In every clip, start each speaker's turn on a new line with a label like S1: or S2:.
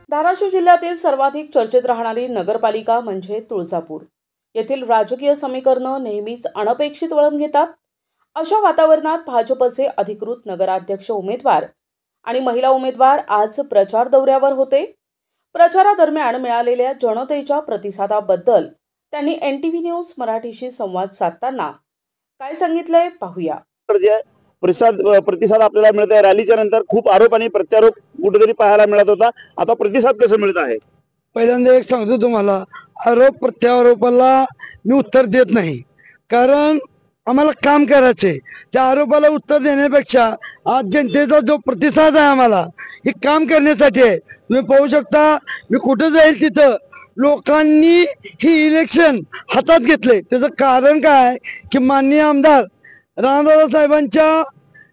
S1: धाराशिव जिल्ह्यातील सर्वाधिक चर्चेत राहणारी नगरपालिका म्हणजे तुळजापूर. येथील राजकीय समीकरणं नेहमीच अनपेक्षित वळण घेतात. अशा वातावरणात भाजपचे अधिकृत नगराध्यक्ष उमेदवार आणि महिला उमेदवार आज प्रचार दौऱ्यावर होते. प्रचारादरम्यान मिळालेल्या जनतेच्या प्रतिसादाबद्दल त्यांनी NTV न्यूज मराठीशी संवाद साधताना काय सांगितलंय पाहूया.
S2: प्रतिसाद आपल्याला मिळत आहे. रॅलीच्या नंतर खूप आरोप आणि प्रत्यारोप कुठेतरी पाहायला मिळत होता. आता प्रतिसाद कसं मिळत आहे?
S3: पहिल्यांदा एक सांगतो तुम्हाला, आरोप प्रत्यारोपाला मी उत्तर देत नाही, कारण आम्हाला काम करायचे. त्या आरोपाला उत्तर देण्यापेक्षा आज जनतेचा जो प्रतिसाद आहे आम्हाला हे काम करण्यासाठी आहे. तुम्ही पाहू शकता, मी कुठं जाईल तिथं लोकांनी ही इलेक्शन हातात घेतले. त्याचं कारण काय की माननीय आमदार राणादादा साहेबांच्या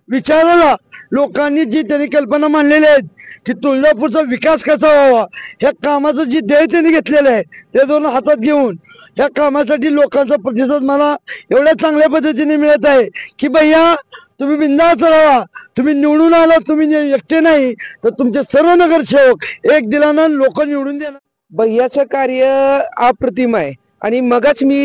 S3: विचाराला लोकांनी जी त्यांनी कल्पना मांडलेली आहेत की तुळजापूरचा विकास कसा व्हावा, ह्या कामाचं जी ध्येय त्यांनी घेतलेलं आहे ते दोन हातात घेऊन ह्या कामासाठी लोकांचा प्रतिसाद मला एवढ्या चांगल्या पद्धतीने मिळत आहे की भैया तुम्ही बिंदास राहा. तुम्ही निवडून आला, तुम्ही एकटे नाही तर तुमचे सर्व नगरसेवक एक दिलानं लोक निवडून देणार.
S4: भैयाचं कार्य अप्रतिम आहे. आणि मगच मी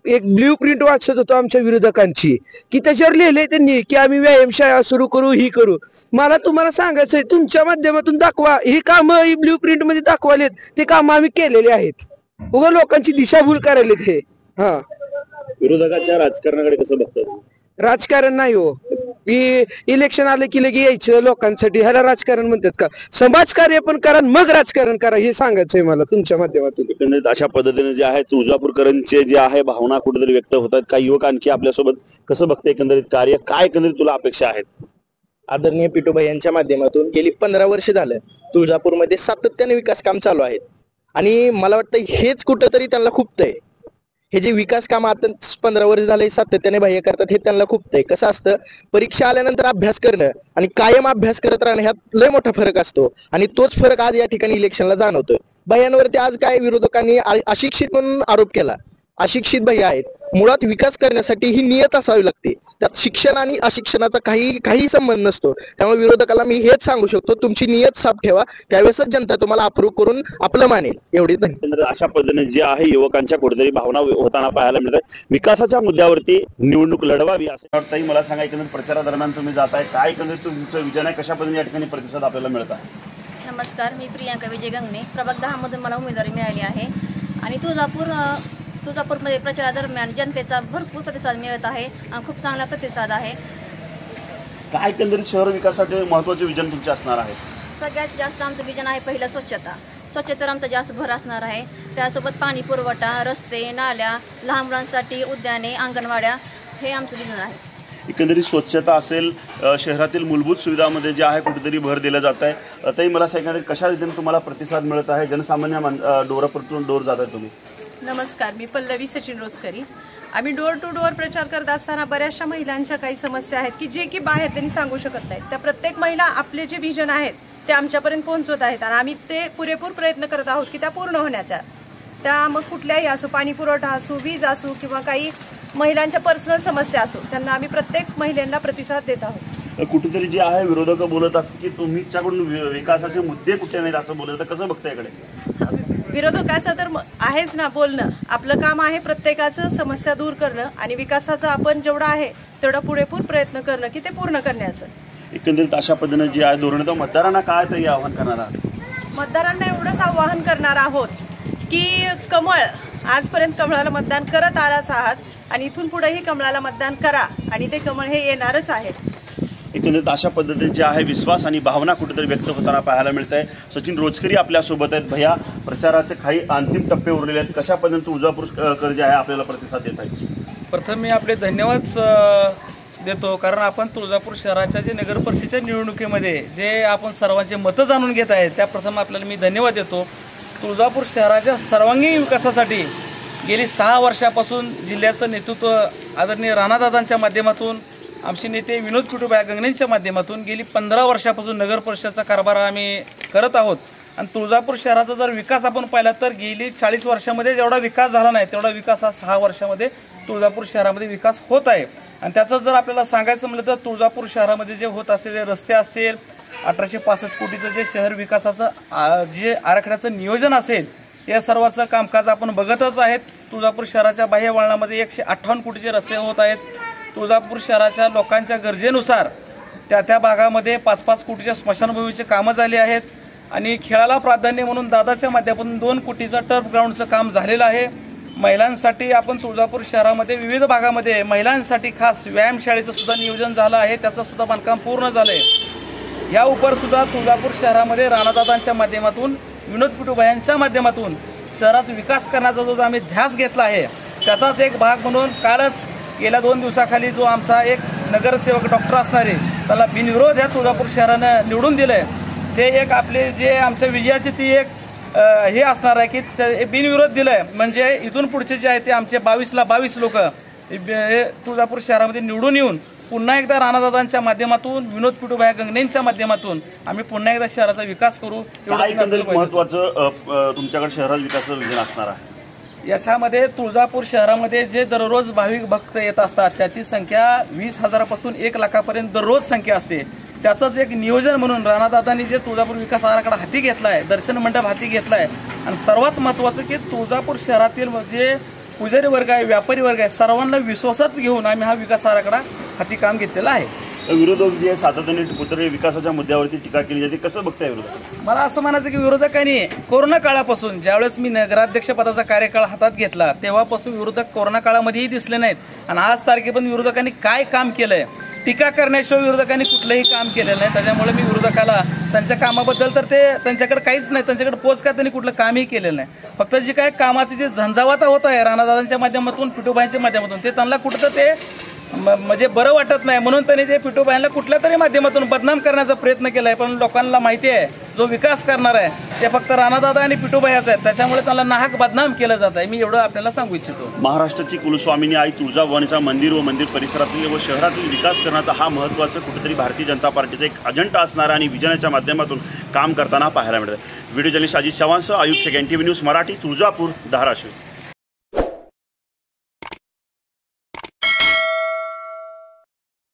S4: एक ब्ल्यू प्रिंट वाचत होतो आमच्या विरोधकांची की त्याच्यावर लिहिले त्यांनी की आम्ही व्यायामशाळा सुरू करू, ही करू. मला तुम्हाला सांगायचंय, तुमच्या माध्यमातून दाखवा ही कामं, ही ब्ल्यू प्रिंट मध्ये दाखवालेत ते कामं आम्ही केलेले आहेत. उगा लोकांची दिशाभूल करायलेत हे. हा,
S2: विरोधकांच्या राजकारणाकडे कसं बघतात?
S4: राजकारण नाही हो. इलेक्शन आलं की लगे यायचं लोकांसाठी, ह्याला राजकारण म्हणतात का? समाजकार्य पण करा मग राजकारण करा, हे सांगायचंय मला तुमच्या माध्यमातून.
S2: एकंदरीत अशा पद्धतीने जे आहे तुळजापूरकरांचे जे आहे भावना कुठेतरी व्यक्त होतात. काही युवक आणखी आपल्यासोबत कसं बघते एकंदरीत कार्य, काय एकंदरीत तुला अपेक्षा आहेत?
S5: आदरणीय पिटूभाई यांच्या माध्यमातून गेली 15 वर्ष झालं तुळजापूरमध्ये सातत्याने विकास काम चालू आहेत. आणि मला वाटतं हेच कुठंतरी त्यांना खुपतंय. हे जे विकास काम आता 15 वर्ष झाले सातत्याने बाह्य करतात हे त्यांना खुपतंय. कसं असतं, परीक्षा आल्यानंतर अभ्यास करणं आणि कायम अभ्यास करत राहणं ह्यात लय मोठा फरक असतो. आणि तोच फरक आज या ठिकाणी इलेक्शनला जाणवतोय. भैयांवरती आज काय विरोधकांनी अशिक्षित म्हणून आरोप केला. अशिक्षित भैया आहेत. मुळात विकास करण्यासाठी ही नियत असावी लागते. त्यात शिक्षण आणि अशिक्षणाचा काही संबंध नसतो. त्यामुळे विरोधकाला मी हेच सांगू शकतो, तुमची नियत साफ ठेवा, त्यावेळेसच जनता तुम्हाला अप्रूव्ह करून आपलं मानेल. एवढी धन्यवाद.
S2: अशा पद्धतीने जे आहे युवकांच्या कुठेतरी भावना होताना पाहायला मिळतात. विकासाच्या मुद्द्यावरती निवडणूक लढवावी असं वाटतंय. मला सांगा, एकंदरीत प्रचारादरम्यान तुम्ही जाताय, काय एकंदरीत तुमचं विजन आहे, कशा पद्धतीने या ठिकाणी प्रतिसाद आपल्याला मिळत आहे?
S6: नमस्कार, मी प्रियांका विजय गंगणे, प्रभाग 10 मधून मला उमेदवारी मिळाली आहे. आणि तुळजापूरमध्ये प्रचारादरम्यान जनतेचा भरपूर प्रतिसाद मिळत आहे आणि खूप चांगला प्रतिसाद आहे.
S2: काय एकंदरीत शहर विकासासाठी महत्त्वाचे विजन तुमचे असणार आहे?
S6: सगळ्यात जास्त आमचं विजन आहे पहिलं स्वच्छतेवर आमचा जास्त भर असणार आहे. त्यासोबत पाणी पुरवठा, रस्ते, नाल्या, लहान मुलांसाठी उद्याने, अंगणवाड्या, हे आमचं विजन आहे.
S2: एकंदरीत स्वच्छता असेल, शहरातील मूलभूत सुविधांमध्ये जे आहे कुठेतरी भर दिलं जात आहे. आताही मला सांगा, कशा रीतीने तुम्हाला प्रतिसाद मिळत आहे? जनसामान्य डोरापर्यंत डोर जात आहे तुम्ही?
S7: नमस्कार, मी पल्लवी सचिन रोजकरी. आम्ही डोर टू डोर प्रचार करत असताना बऱ्याचशा महिलांच्या काही समस्या आहेत की जे की बाहेर त्यांनी सांगू शकत नाहीत. त्या प्रत्येक महिला आपले जे विजन आहेत ते आमच्यापर्यंत पोहोचवत आहेत आणि आम्ही ते पुरेपूर प्रयत्न करत आहोत की त्या पूर्ण होण्याच्या. त्या मग कुठल्याही असो, पाणी पुरवठा असो, वीज असो किंवा काही महिलांच्या पर्सनल समस्या असो, त्यांना आम्ही प्रत्येक महिलांना प्रतिसाद देत आहोत.
S2: कुठेतरी जे आहे विरोधक बोलत असतात की तुमच्याकडून विकासाचे मुद्दे कुठे नाहीत असं बोलत, कसं बघता याकडे?
S7: विरोधकाचं तर आहेच ना बोलणं. आपलं काम आहे प्रत्येकाचं समस्या दूर करणं आणि विकासाचं आपण जेवढं आहे तेवढा पुरेपूर प्रयत्न करणं की ते पूर्ण करण्याचं.
S2: एकंदरीत अशा पद्धतीने जे आहे धोरण, तर मतदारांना काय तरी आवाहन करणार आहात?
S7: मतदारांना एवढंच आवाहन करणार आहोत की कमळ, आजपर्यंत कमळाला मतदान करत आलाच आहात आणि इथून पुढेही कमळाला मतदान करा आणि ते कमळ हे येणारच आहे.
S2: एकंदरीत अशा पद्धतीने जे आहे विश्वास आणि भावना कुठेतरी व्यक्त होताना पाहायला मिळत आहे. सचिन रोजकरी आपल्यासोबत आहेत. भैया, प्रचाराचे काही अंतिम टप्पे उरलेले आहेत, कशा पद्धतीने तुळजापूरकर जे आहे आपल्याला प्रतिसाद देत आहे?
S8: प्रथम मी आपले धन्यवाद देतो, कारण आपण तुळजापूर शहराच्या जे नगर परिषदेच्या निवडणुकीमध्ये जे आपण सर्वांचे मतं जाणून घेत आहेत त्या प्रथम आपल्याला मी धन्यवाद देतो. तुळजापूर शहराच्या सर्वांगीण विकासासाठी गेली 6 वर्षापासून जिल्ह्याचं नेतृत्व आदरणीय राणादादांच्या माध्यमातून, आमचे नेते विनोद पिटूभाई गंगणेंच्या माध्यमातून गेली 15 वर्षापासून नगर परिषदेचा कारभार आम्ही करत आहोत. आणि तुळजापूर शहराचा जर विकास आपण पाहिला तर गेली 40 वर्षामध्ये जेवढा विकास झाला नाही तेवढा विकास हा 6 वर्षामध्ये तुळजापूर शहरामध्ये विकास होत आहे. आणि त्याचं जर आपल्याला सांगायचं म्हटलं तर तुळजापूर शहरामध्ये जे होत असलेले रस्ते असतील, 1865 कोटीचं जे शहर विकासाचं जे आराखड्याचं नियोजन असेल या सर्वाचं कामकाज आपण बघतच आहेत. तुळजापूर शहराच्या बाह्य वळणामध्ये 158 कोटीचे रस्ते होत आहेत. तुळजापूर शहराच्या लोकांच्या गरजेनुसार त्या भागामध्ये 5-5 कोटीच्या स्मशानभूमीची कामं झाली आहेत आणि खेळाला प्राधान्य म्हणून दादाच्या माध्यमातून 2 कोटीचं टर्फ ग्राउंडचं काम झालेलं आहे. महिलांसाठी आपण तुळजापूर शहरामध्ये विविध भागामध्ये महिलांसाठी खास व्यायामशाळेचं सुद्धा नियोजन झालं आहे. त्याचं सुद्धा बांधकाम पूर्ण झालं आहे. या उपर सुद्धा तुळजापूर शहरामध्ये राणादादांच्या माध्यमातून विनोद पिटूभाई यांच्या माध्यमातून शहराचा विकास करण्याचा जो आम्ही ध्यास घेतला आहे त्याचाच एक भाग म्हणून कालच गेल्या 2 दिवसाखाली जो आमचा एक नगरसेवक डॉक्टर असणारे त्याला बिनविरोध ह्या तुळजापूर शहरानं निवडून दिलंय. ते एक आपले जे आमच्या विजयाची ती एक हे असणार आहे की ते बिनविरोध दिलंय म्हणजे इथून पुढचे जे आहे ते आमचे 22ला 22 लोक तुळजापूर शहरामध्ये निवडून येऊन पुन्हा एकदा राणादादांच्या माध्यमातून विनोद पिटूभाई गंगणेंच्या माध्यमातून आम्ही पुन्हा एकदा शहराचा विकास करू.
S2: महत्वाचं तुमच्याकडे शहराचा विकासाचं विजन असणार आहे.
S8: याच्यामध्ये तुळजापूर शहरामध्ये जे दररोज भाविक भक्त येत असतात त्याची संख्या 20,000पासून 1 लाखापर्यंत दररोज संख्या असते. त्याचंच एक नियोजन म्हणून राणादादांनी जे तुळजापूर विकास आराखडा हाती घेतलाय, दर्शन मंडप हाती घेतलाय आणि सर्वात महत्वाचं की तुळजापूर शहरातील जे पुजारी वर्ग आहे, व्यापारी वर्ग आहे, सर्वांना विश्वासात घेऊन आम्ही हा विकास आराखडा हाती काम घेतलेला आहे.
S2: विरोधक जे सातत्याने विकासाच्या मुद्द्यावरती टीका केली जाते, कसं बघताय विरोधक?
S8: मला असं म्हणायचं की विरोधकांनी कोरोना काळापासून ज्यावेळेस मी नगराध्यक्ष पदाचा कार्यकाळ हातात घेतला तेव्हापासून विरोधक कोरोना काळामध्येही दिसले नाहीत आणि आज तारखेपर्यंत विरोधकांनी काय काम केलंय, टीका करण्याशिवाय विरोधकांनी कुठलंही काम केलेलं नाही. त्याच्यामुळे मी विरोधकाला त्यांच्या कामाबद्दल तर ते त्यांच्याकडे काहीच नाही, त्यांच्याकडे पोच का त्यांनी कुठलं कामही केलेलं नाही. फक्त जी काय कामाची जी झंझावात होत आहे राणादादांच्या माध्यमातून, पिटूभाईंच्या माध्यमातून ते त्यांना कुठं ते म्हणजे बरं वाटत नाही म्हणून त्यांनी ते पिटूभाईंना कुठल्या तरी माध्यमातून बदनाम करण्याचा प्रयत्न केलाय. पण लोकांना माहिती आहे जो विकास करणार आहे ते फक्त राणादादा आणि पिटूभाईच आहेत. त्याच्यामुळे त्यांना नाहक बदनाम केलं जात आहे. मी एवढं आपल्याला सांगू इच्छितो.
S2: महाराष्ट्राची कुलस्वामिनी आई तुळजाभवानीचा मंदिर व मंदिर परिसरातील व शहरातील विकास करण्याचा हा महत्त्वाचा कुठेतरी भारतीय जनता पार्टीचा एक अजेंडा असणारा आणि विजनाच्या माध्यमातून काम करताना पाहायला मिळतं. व्हिडिओ जर्नलिस्ट अजित चव्हाणसह आयुष शेख, NTV न्यूज मराठी, तुळजापूर, धाराशिव.